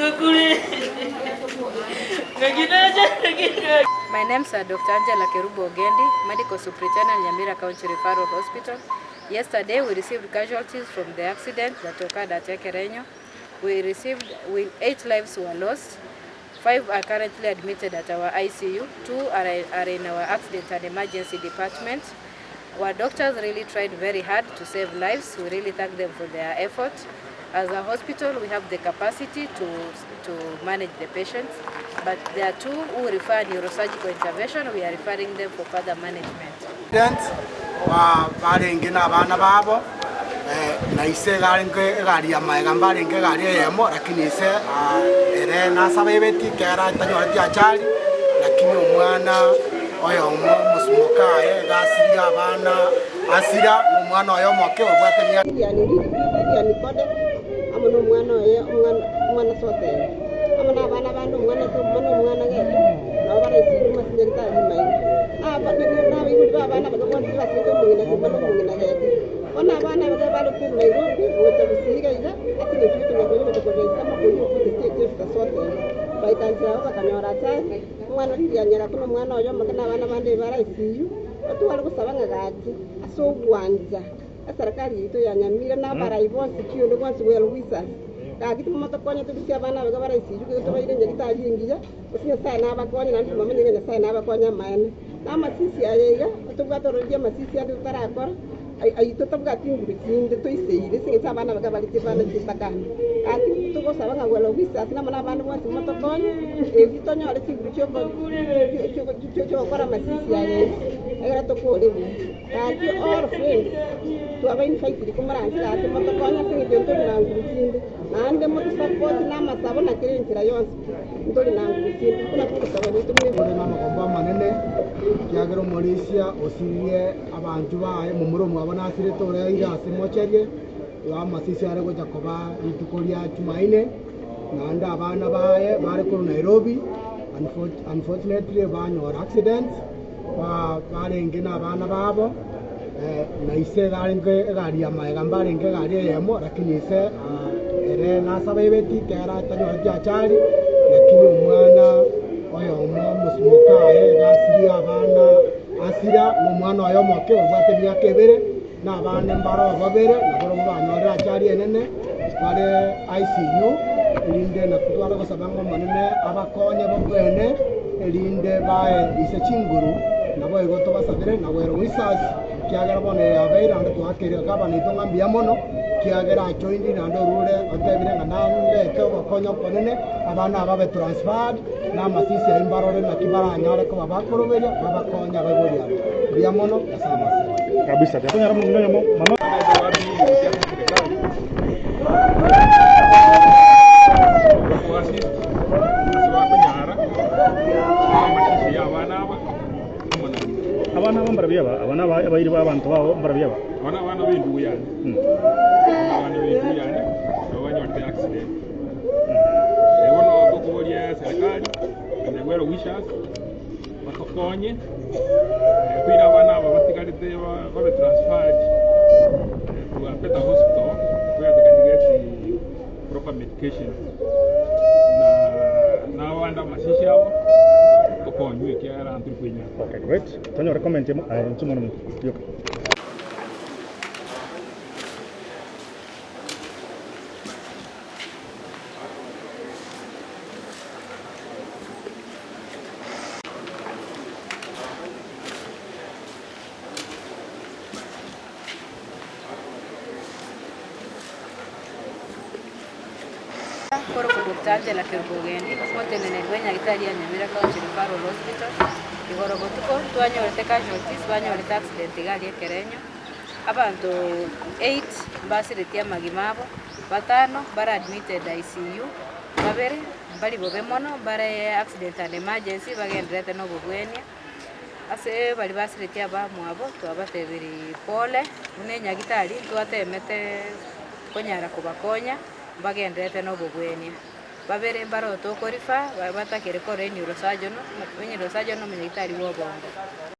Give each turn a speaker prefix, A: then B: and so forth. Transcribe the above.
A: My name is Dr. Angela Kerubo Ogendi, Medical Superintendent, Nyamira County Referral Hospital. Yesterday, we received casualties from the accident that occurred at Ekerenyo. We received 8 lives were lost. 5 are currently admitted at our ICU. 2 are in our accident and emergency department. Our doctors really tried very hard to save lives. We really thank them for their effort. As a hospital, we have the capacity to manage the patients, but there are 2 who require neurosurgical intervention. We are referring them for further management.
B: Naise gari ya maegamba ringe gari yemo lakini ise ere na sabebeti kera tanyoti achali lakini omwana oyo musumuka gasiria abana asira omwana oyo moke obwate
C: yani kode amono omwana oyo omwana sote amana abana bandu omwana to omwana geto na bara isiru masinyerita mai na biguri abana bagomba basito mungina kumano mungina geto ona abana bagabalo ku Nairobi wote busiriga ida atine kitu na kwenye mtokoreisa makoyo kutetea sote baitanza bakanyora cyane umwana yanyera kuno mwana oyo makana abana bande bara isiru atwara gusabanga gati asogwanja serikali yitu ya Nyamira na bara ibonse kiyo ndo kwansi welo wisa kagiti mumotokonya tubisi abana bagabara isiru kuto bayire ngitari ingiya usinya sana abakonya na ndimo menye sana abakonya maene na masisi ayega tubgatoroje masisi andi tarakora ayito tabgati ngurikinde toiseire singa abana bagabari tibana tibakana ati tuko sabanga welo wisa atina mana abana bwati mumotokonya egitonyo ale kigurikyo cyo kora masisi ayega era tokole ati all friends tu abaini faitiri kumarangira ati mumotokonya singa bento nangurikinde ande mutu support na masabo na kirentira yonse ndoli nangurikinde kuna kusaba nitu mwe mama komba manene kyagero Malaysia osirie abantu baye mu muromo abana asire tore ira asimocherie wa masisi are goja koba itukoria Tumaine nanda abana baye bare ko Nairobi unfortunately banyora accident wa barenge na abana babo na ise gari ya maegamba renge gari yemo lakini ise ere na sabebeti kera tanyo achali lakini umwana oyo musumuka gasiria abana asira umwana oyo moke obwate myaka 2 na abana mbaro babere naboro banyora achali enene bare ICU elinde na kutwara gusabanga manene abakonye bobwene elinde bae ise chinguru nabo egoto basabere nabo ero wisas kiagera bone abeira ndo twakere kaba ni tonga mbia mono kiagera joindi na ndo rule otebire ngandande ko konyo konene abana ababe transferred na masisi ya imbarore na kibara nyare ko babakoroberia babakonya bagoria mbia mono asama kabisa tatonya ramu mama abana bambarabya abana abayiri babantu babo mbarabya abana bindu yani abana bindu yani abanywa accident ewono gokubolia serikali ndegwero wishas bakakonye kwira abana babatikalite babe transferred to a better hospital where they can get the proper medication na wanda masisi yao kokonywe kiara antukwenya. Okay, great. Tanyo recommend ntumono yoka.
A: Koro Dr. Angela Kerubo Ogendi, motenene gwenya gitari ya Nyamira County Referral Hospital. Igoro gotuko twanyorete casualties banyorete accident gari Ekerenyo. Abantu 8 basiritia magimabo, 5 bara admitted ICU, 2 bali bobe mono bara accident and emergency bagendrete no bugwenia. Ase bali basiritia ba mwabo twabatebiri pole unenya gitari twatemete konyara kubakonya bagendrete no bugwenia. Babere mbaro to korifa batakere kore neurosurgeon no menyegitari wo bongo.